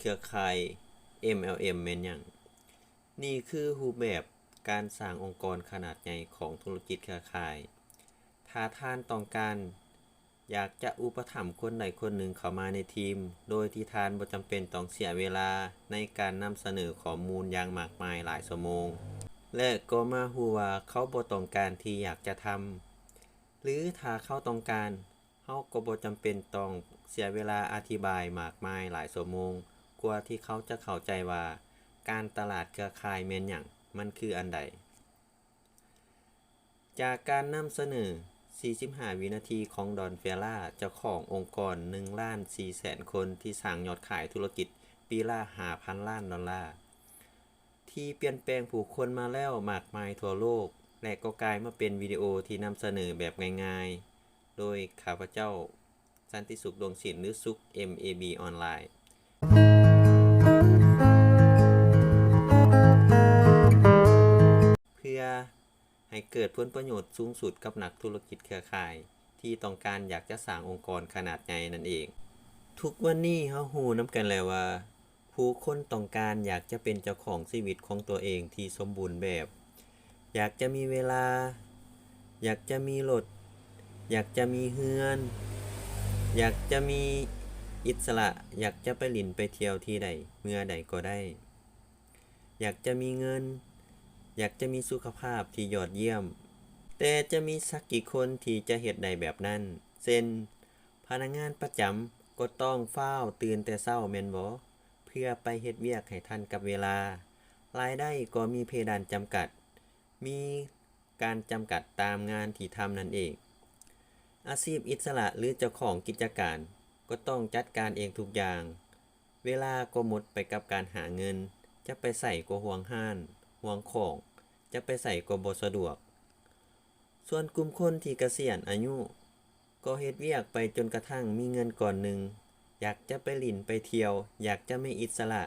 เครือข่าย MLM แม่นหยังนี่คือรูปแบบการสร้างองค์กรขนาดใหญ่ของธุรกิจเครือข่าย ถ้าท่านต้องการอยากจะอุปถัมภ์คนใดคนหนึ่งเข้ามาในทีม โดยที่ท่านบ่จำเป็นต้องเสียเวลาในการนำเสนอข้อมูลอย่างมากมายหลายชั่วโมง และก็มารู้ว่าเขาบ่ต้องการที่อยากจะทำหรือถ้าเขาต้องการเขาก็บ่จำเป็นต้องเสียเวลาอธิบายมากมายหลายชั่วโมงกว่าที่เขาจะเข้าใจว่าการตลาดเครือข่ายแม่นหยังมันคืออันใด จากการนำเสนอ 45 วินาทีของดอนเฟล่าเจ้าขององค์กร 1,400,000 คนที่สร้างยอดขายธุรกิจปีละ 5,000 ล้านดอลลาร์ที่เปลี่ยนแปลงผู้คนมาแล้วมากมายทั่วโลก และก็กลายมาเป็นวิดีโอที่นำเสนอแบบง่ายๆ โดยข้าพเจ้า สันติสุขดวงศิลป์หรือสุข MAB ออนไลน์ เพื่อให้เกิดผลประโยชน์สูงสุดกับนักธุรกิจเครือข่ายที่ต้องการอยากจะสร้างองค์กรขนาดใหญ่นั่นเอง ทุกวันนี้เฮารู้นำกันแล้วว่า ผู้คนต้องการอยากจะเป็นเจ้าของชีวิตของตัวเองที่สมบูรณ์แบบ อยากจะมีเวลา อยากจะมีรถ อยากจะมีเรือน อยากจะมีอิสระ อยากจะไปหลินไปเที่ยวที่ใดเมื่อใดก็ได้ อยากจะมีเงิน อยากจะมีสุขภาพที่ยอดเยี่ยม แต่จะมีสักกี่คนที่จะเฮ็ดได้แบบนั้น เช่น พนักงานประจำก็ต้องฟ้าวตื่นแต่เช้าแม่นบ่เพื่อไปเฮ็ดเวียกให้ทันกับเวลา รายได้ก็มีเพดานจำกัด มีการจำกัดตามงานที่ทำนั่นเอง อาชีพอิสระหรือเจ้าของกิจการก็ต้องจัดการเองทุกอย่าง เวลาก็หมดไปกับการหาเงิน จะไปใส่ก็ห่วงห้าน ห่วงของ จะไปใส่ก็บ่สะดวก ส่วนกลุ่มคนที่เกษียณอายุก็เฮ็ดเวียกไปจนกระทั่งมีเงินก่อนหนึ่ง อยากจะไปหลินไปเที่ยว อยากจะมีอิสระ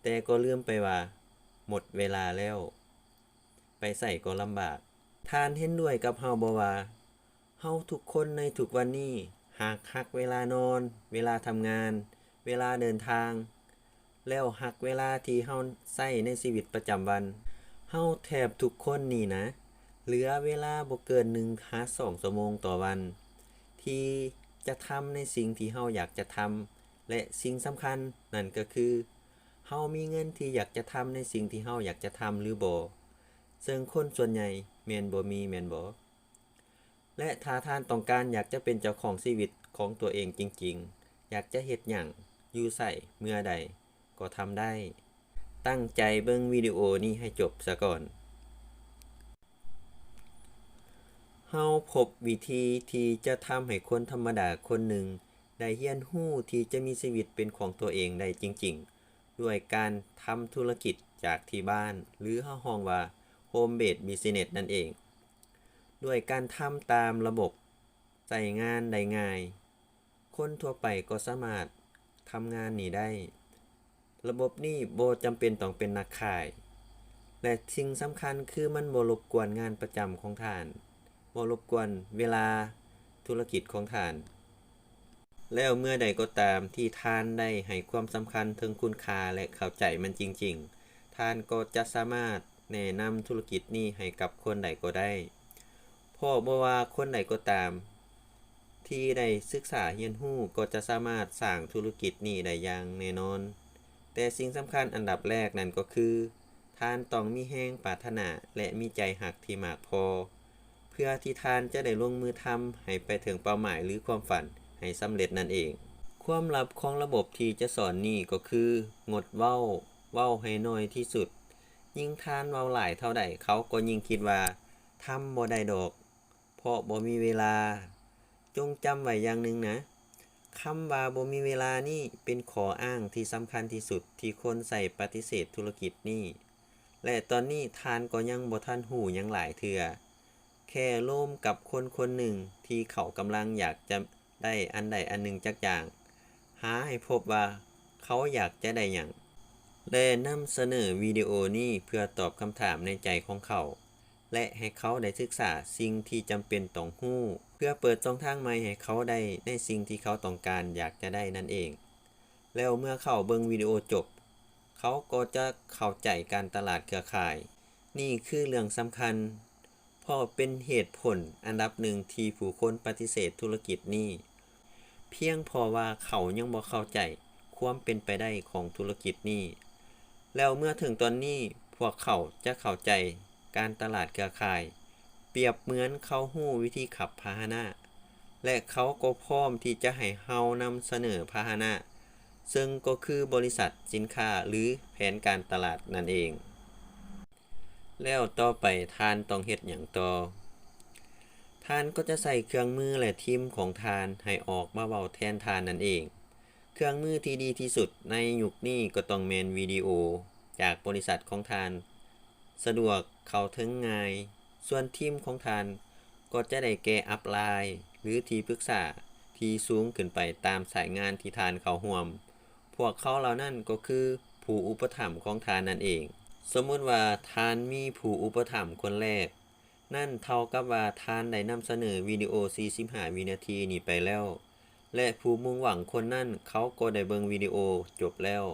แต่ก็ลืมไปว่าหมดเวลาแล้ว ไปใส่ก็ลำบาก ท่านเห็นด้วยกับเฮาบ่ว่าเฮาทุกคนในทุกวันนี้หากฮักเวลานอน เวลาทำงาน เวลาเดินทาง แล้วฮักเวลาที่เฮาใช้ในชีวิตประจำวัน เฮาแทบทุกคนนี่นะ เหลือเวลาบ่เกิน1 หา 2 ชั่วโมงต่อวัน ที่จะทำในสิ่งที่เฮาอยากจะทำ และสิ่งสำคัญนั่นก็คือเฮามีเงินที่อยากจะทำในสิ่งที่เฮาอยากจะทำหรือบ่ซึ่งคนส่วนใหญ่แม่นบ่มีแม่นบ่และถ้าท่านต้องการอยากจะเป็นเจ้าของชีวิตของตัวเองจริงๆ อยากจะเฮ็ดหยังอยู่ไสเมื่อใดก็ทำได้ ตั้งใจเบิ่งวิดีโอนี้ให้จบซะก่อนเฮาพบวิธีที่จะทำให้คนธรรมดาคนหนึ่งได้เรียนรู้ที่จะมีชีวิตเป็นของตัวเองได้จริงๆ ด้วยการทำธุรกิจจากที่บ้านหรือเฮาฮ้องว่า Home Based Business นั่นเอง ด้วยการทำตามระบบใช้งานได้ง่าย คนทั่วไปก็สามารถทำงานนี้ได้ ระบบนี้บ่จำเป็นต้องเป็นนักขาย และสิ่งสำคัญคือมันบ่รบกวนงานประจำของท่าน บ่รบกวนเวลาธุรกิจของท่าน แล้วเมื่อใดก็ตามที่ท่านได้ให้ความสำคัญถึงคุณค่าและเข้าใจมันจริงๆ ท่านก็จะสามารถแนะนำธุรกิจนี้ให้กับคนใดก็ได้ เพราะบ่ว่าคนใดก็ตามที่ได้ศึกษาเรียนรู้ก็จะสามารถสร้างธุรกิจนี้ได้อย่างแน่นอน แต่สิ่งสำคัญอันดับแรกนั่นก็คือท่านต้องมีแรงปรารถนาและมีใจรักที่มากพอ เพื่อที่ท่านจะได้ลงมือทำให้ไปถึงเป้าหมายหรือความฝันให้สำเร็จนั่นเอง ความลับของระบบที่จะสอนนี้ก็คืองดเว้าให้น้อยที่สุด ยิ่งท่านเว้าหลายเท่าใดเขาก็ยิ่งคิดว่าทำบ่ได้ดอก เพราะบ่มีเวลา จงจำไว้อย่างหนึ่งนะ คำว่าบ่มีเวลานี่เป็นข้ออ้างที่สำคัญที่สุดที่คนใช้ปฏิเสธธุรกิจนี้ และตอนนี้ท่านก็ยังบ่ทันรู้หยังหลายเทื่อ แค่ร่วมกับคนคนหนึ่งที่เขากำลังอยากจะได้อันใดอันหนึ่งจักอย่าง หาให้พบว่าเขาอยากจะได้หยังและนำเสนอวิดีโอนี้เพื่อตอบคำถามในใจของเขา และให้เขาได้ศึกษาสิ่งที่จำเป็นต้องรู้เพื่อเปิดช่องทางใหม่ให้เขาได้ในสิ่งที่เขาต้องการอยากจะได้นั่นเอง แล้วเมื่อเขาเบิ่งวิดีโอจบเขาก็จะเข้าใจการตลาดเครือข่ายนี่คือเรื่องสำคัญเพราะเป็นเหตุผลอันดับหนึ่งที่ผู้คนปฏิเสธธุรกิจนี้เพียงเพราะว่าเขายังบ่เข้าใจความเป็นไปได้ของธุรกิจนี้แล้วเมื่อถึงตอนนี้พวกเขาจะเข้าใจการตลาดเครือข่ายเปรียบเหมือนเขารู้วิธีขับพาหนะและเขาก็พร้อมที่จะให้เฮานำเสนอพาหนะซึ่งก็คือบริษัทสินค้าหรือแผนการตลาดนั่นเองแล้วต่อไปท่านต้องเฮ็ดหยังต่อท่านก็จะใส่เครื่องมือและทีมของท่านให้ออกมาเว้าแทนท่านนั่นเองเครื่องมือที่ดีที่สุดในยุคนี้ก็ต้องแม่นวิดีโอจากบริษัทของท่านสะดวกเข้าถึงง่ายส่วนทีมของท่านก็จะได้แก่อัพไลน์หรือที่ปรึกษาที่สูงขึ้นไปตามสายงานที่ท่านเข้าร่วมพวกเขาเหล่านั้นก็คือผู้อุปถัมภ์ของท่านนั่นเองสมมุติว่าท่านมีผู้อุปถัมภ์คนแรกนั่นเท่ากับว่าท่านได้นำเสนอวิดีโอ45วินาทีนี้ไปแล้วและผู้มุ่งหวังคนนั้นเขาก็ได้เบิ่งวิดีโอจบแล้ว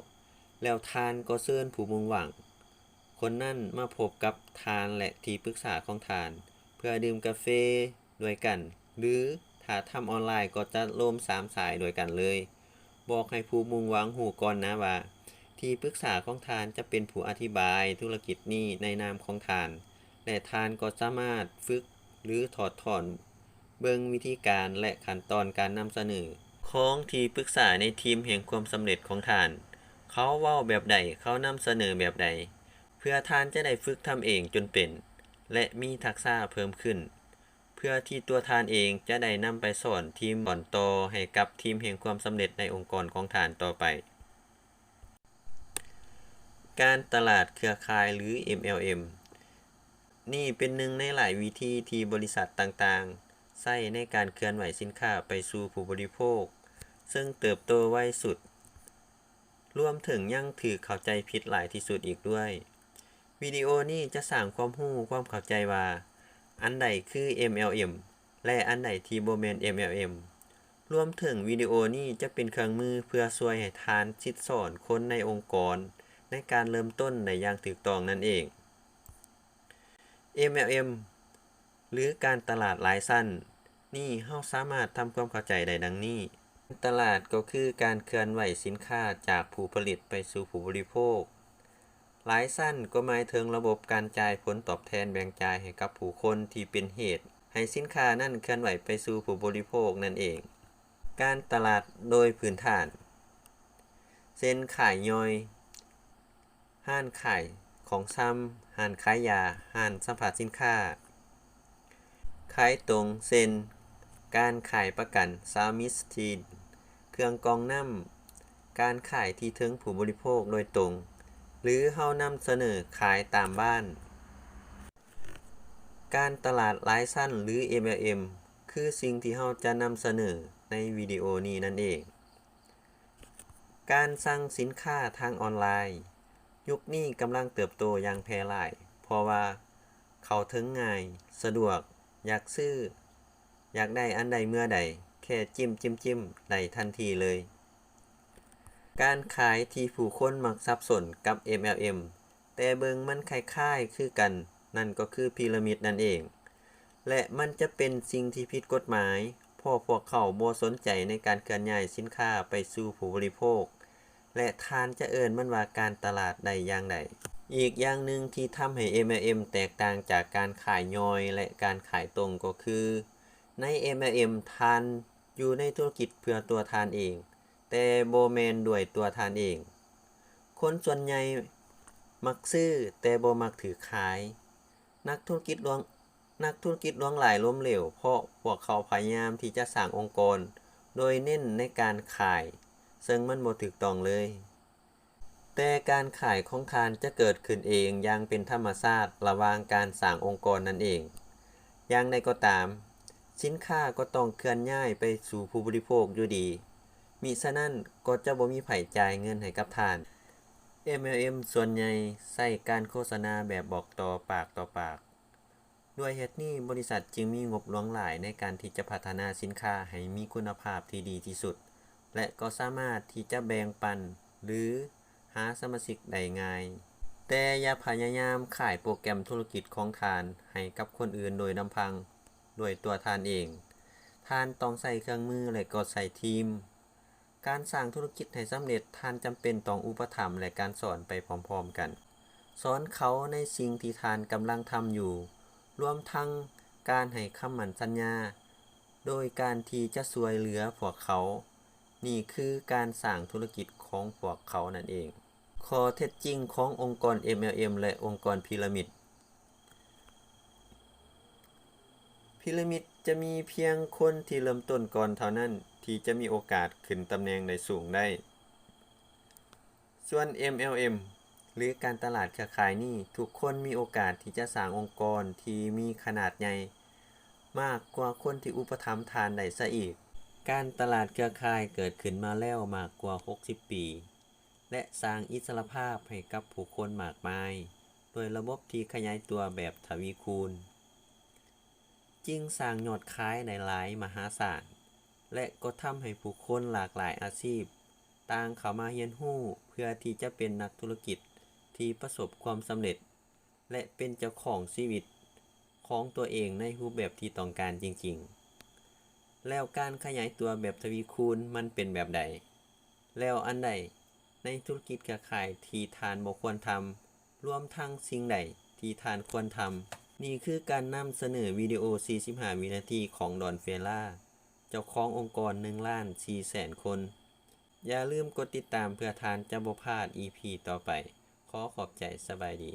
ท่านก็เชิญผู้มุ่งหวังคนนั้นมาพบกับท่านและที่ปรึกษาของท่านเพื่อดื่มกาแฟด้วยกันหรือถ้าทำออนไลน์ก็จะร่วม3สายด้วยกันเลยบอกให้ผู้มุ่งหวังรู้ก่อนนะว่าที่ปรึกษาของท่านจะเป็นผู้อธิบายธุรกิจนี้ในนามของท่านและท่านก็สามารถฝึกหรือถอดถอนเบิ่งวิธีการและขั้นตอนการนำเสนอของที่ปรึกษาในทีมแห่งความสำเร็จของท่านเขาเว้าแบบใดเขานำเสนอแบบใดเพื่อท่านจะได้ฝึกทำเองจนเป็นและมีทักษะเพิ่มขึ้นเพื่อที่ตัวท่านเองจะได้นำไปสอนทีมต่อให้กับทีมแห่งความสำเร็จในองค์กรของท่านต่อไปการตลาดเครือข่ายหรือ MLM นี่เป็นหนึ่งในหลายวิธีที่บริษัทต่างๆใช้ในการเคลื่อนไหวสินค้าไปสู่ผู้บริโภคซึ่งเติบโตไวสุดรวมถึงยังถูกเข้าใจผิดหลายที่สุดอีกด้วยวิดีโอนี้จะสร้างความรู้ความเข้าใจว่าอันใดคือ MLM และอันใดที่บ่แม่น MLM รวมถึงวิดีโอนี้จะเป็นเครื่องมือเพื่อช่วยให้ท่านคิดสอนคนในองค์กรในการเริ่มต้นได้อย่างถูกต้องนั่นเอง MLM หรือการตลาดหลายชั้นนี่เราสามารถทำความเข้าใจได้ดังนี้ตลาดก็คือการเคลื่อนไหวสินค้าจากผู้ผลิตไปสู่ผู้บริโภคหลายชั้นก็หมายถึงระบบการจ่ายผลตอบแทนแบ่งจ่ายให้กับผู้คนที่เป็นเหตุให้สินค้านั้นเคลื่อนไหวไปสู่ผู้บริโภคนั่นเองการตลาดโดยพื้นฐานเช่นขายย่อยห้านขายของซ้ำห้านขายยาห้านสัมภาระสินค้าขายตรงเช่นการขายประกันซามิสทีนเครื่องกรองน้ำการขายที่ถึงผู้บริโภคโดยตรงหรือเฮานำเสนอขายตามบ้านการตลาดหลายชั้นหรือ MLM คือสิ่งที่เฮาจะนำเสนอในวิดีโอนี้นั่นเองการสั่งสินค้าทางออนไลน์ยุคนี้กำลังเติบโตอย่างแพร่หลายเพราะว่าเข้าถึงง่ายสะดวกอยากซื้ออยากได้อันใดเมื่อใดแค่จิ้มได้ทันทีเลยการขายที่ผู้คนมักสับสนกับ MLM แต่เบิ่งมันคล้ายๆคือกันนั่นก็คือพีระมิดนั่นเองและมันจะเป็นสิ่งที่ผิดกฎหมายเพราะพวกเขาบ่สนใจในการเคลื่อนย้ายสินค้าไปสู่ผู้บริโภคและท่านจะเอิ้นมันว่าการตลาดได้อย่างใดอีกอย่างหนึ่งที่ทำให้ MLM แตกต่างจากการขายย่อยและการขายตรงก็คือใน MLM ท่านอยู่ในธุรกิจเพื่อตัวท่านเองแต่บ่แม่นด้วยตัวท่านเองคนส่วนใหญ่มักซื้อแต่บ่มักถือขายนักธุรกิจลวงหลายล้มเหลวเพราะพวกเขาพยายามที่จะสร้างองค์กรโดยเน้นในการขายซึ่งมันบ่ถูกต้องเลยแต่การขายของท่านจะเกิดขึ้นเองอย่างเป็นธรรมชาติระหว่างการสร้างองค์กรนั่นเองอย่างใดก็ตามสินค้าก็ต้องเคลื่อนย้ายไปสู่ผู้บริโภคอยู่ดีมิฉะนั้นก็จะบ่มีไผจ่ายเงินให้กับท่าน MLM ส่วนใหญ่ใช้การโฆษณาแบบบอกต่อปากต่อปากด้วยเหตุนี้บริษัทจึงมีงบหลวงหลายในการที่จะพัฒนาสินค้าให้มีคุณภาพที่ดีที่สุด และก็สามารถที่จะแบ่งปันหรือหาสมาชิกได้ง่ายแต่อย่าพยายามขายโปรแกรมธุรกิจของทานให้กับคนอื่นโดยลำพังด้วยตัวทานเองท่านต้องใส่เครื่องมือและก็ใส่ทีมการสร้างธุรกิจให้สำเร็จท่านจำเป็นต้องอุปถัมภ์และการสอนไปพร้อมๆกันสอนเขาในสิ่งที่ท่านกำลังทำอยู่รวมทั้งการให้คำมั่นสัญญาโดยการที่จะช่วยเหลือพวกเขานี่คือการสร้างธุรกิจของพวกเขานั่นเองข้อเท็จจริงขององค์กร MLM และองค์กรพีระมิดจะมีเพียงคนที่เริ่มต้นก่อนเท่านั้นที่จะมีโอกาสขึ้นตำแหน่งได้สูงได้ส่วน MLM หรือการตลาดเครือข่ายนี้ทุกคนมีโอกาสที่จะสร้างองค์กรที่มีขนาดใหญ่มากกว่าคนที่อุปถัมภ์ทานได้ซะอีกการตลาดเครือข่ายเกิดขึ้นมาแล้วมากกว่า60ปีและสร้างอิสรภาพให้กับผู้คนมากมายโดยระบบที่ขยายตัวแบบทวีคูณจึงสร้างยอดขายได้หลายมหาศาลและก็ทำให้ผู้คนหลากหลายอาชีพต่างเข้ามาเรียนรู้เพื่อที่จะเป็นนักธุรกิจที่ประสบความสำเร็จและเป็นเจ้าของชีวิตของตัวเองในรูปแบบที่ต้องการจริงๆแล้วการขยายตัวแบบทวีคูณมันเป็นแบบใดแล้วอันใดในธุรกิจเครือข่ายที่ท่านบ่ควรทำรวมทั้งสิ่งใดที่ท่านควรทำนี่คือการนำเสนอวิดีโอ45วินาทีของดอนเฟล่าเจ้าขององค์กร1,400,000 คนอย่าลืมกดติดตามเพื่อท่านจะบ่พลาด EP ต่อไปขอขอบใจสบายดี